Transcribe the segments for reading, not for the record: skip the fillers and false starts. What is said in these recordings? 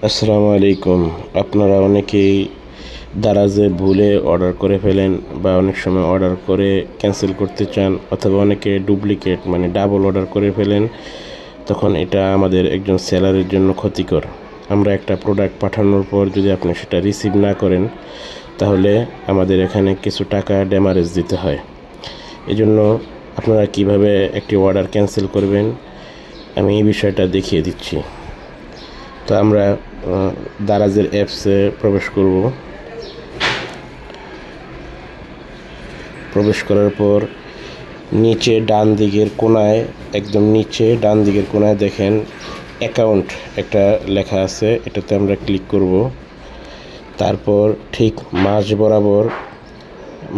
আসসালামু আলাইকুম। আপনারা অনেকেই দারাজে ভুলে অর্ডার করে ফেলেন বা অনেক সময় অর্ডার করে ক্যান্সেল করতে চান, অথবা অনেকে ডুপ্লিকেট মানে ডাবল অর্ডার করে ফেলেন। তখন এটা আমাদের একজন সেলারের জন্য ক্ষতিকর। আমরা একটা প্রোডাক্ট পাঠানোর পর যদি আপনি সেটা রিসিভ না করেন, তাহলে আমাদের এখানে কিছু টাকা ড্যামারেজ দিতে হয়। এজন্য আপনারা কিভাবে একটি অর্ডার ক্যান্সেল করবেন, আমি এই বিষয়টা দেখিয়ে দিচ্ছি। তো আমরা দারাজের অ্যাপসে প্রবেশ করার পর নিচে ডান দিকের কোণায়, একদম নিচে ডান দিকের কোণায় দেখেন অ্যাকাউন্ট একটা লেখা আছে, এটাতে আমরা ক্লিক করব। তারপর ঠিক মাঝ বরাবর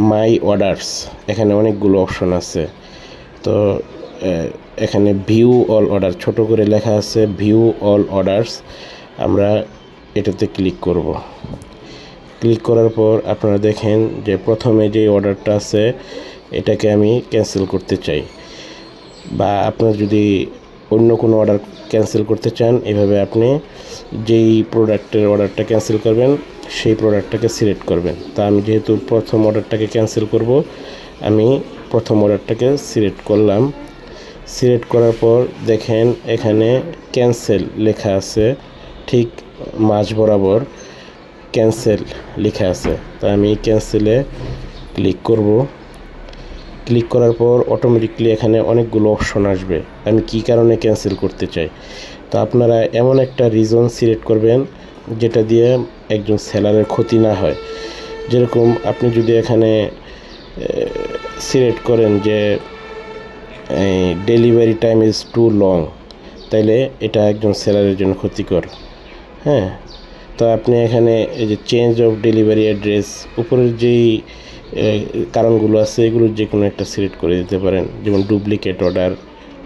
মাই অর্ডারস, এখানে অনেকগুলো অপশন আছে। তো এখানে ভিউ অল অর্ডার ছোট করে লেখা আছে, ভিউ অল অর্ডারস। আমরা এটাতে ক্লিক করব। ক্লিক করার পর আপনারা দেখেন যে প্রথমে যে অর্ডারটা আছে এটাকে আমি ক্যান্সেল করতে চাই, বা আপনার যদি অন্য কোনো অর্ডার ক্যান্সেল করতে চান, এভাবে আপনি যেই প্রোডাক্টের অর্ডারটা ক্যান্সেল করবেন সেই প্রোডাক্টটাকে সিলেক্ট করবেন। তা আমি যেহেতু প্রথম অর্ডারটাকে ক্যান্সেল করব, আমি প্রথম অর্ডারটাকে সিলেক্ট করলাম। সিলেক্ট করার পর দেখেন এখানে ক্যান্সেল লেখা আছে, ঠিক মাঝ বরাবর ক্যান্সেল লেখা আছে। তা আমি ক্যান্সেলে ক্লিক করব। ক্লিক করার পর অটোমেটিকলি এখানে অনেকগুলো অপশন আসবে, আমি কি কারণে ক্যান্সেল করতে চাই। তো আপনারা এমন একটা রিজন সিলেক্ট করবেন যেটা দিয়ে একজন সেলারের ক্ষতি না হয়। যেরকম আপনি যদি এখানে সিলেক্ট করেন যে delivery time is too long, তাইলে এটা একজন সেলারের জন্য ক্ষতিকর। হ্যাঁ, তো আপনি এখানে এই যে চেঞ্জ অফ ডেলিভারি অ্যাড্রেস, উপরের যেই কারণগুলো আছে এগুলোর যে কোনো একটা সিলেক্ট করে দিতে পারেন, যেমন ডুপ্লিকেট অর্ডার,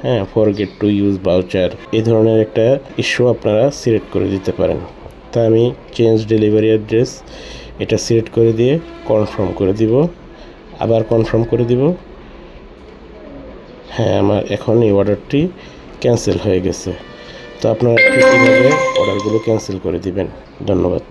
হ্যাঁ, ফরগেট টু ইউজ ভাউচার, এই ধরনের একটা ইস্যু আপনারা সিলেক্ট করে দিতে পারেন। তা আমি চেঞ্জ ডেলিভারি অ্যাড্রেস এটা সিলেক্ট করে দিয়ে কনফার্ম করে দিব, আবার কনফার্ম করে দিব। হ্যাঁ, আমার এখন এই অর্ডারটি ক্যান্সেল হয়ে গেছে। তো আপনারা ঠিক কীভাবে অর্ডারগুলো ক্যান্সেল করে দিবেন। ধন্যবাদ।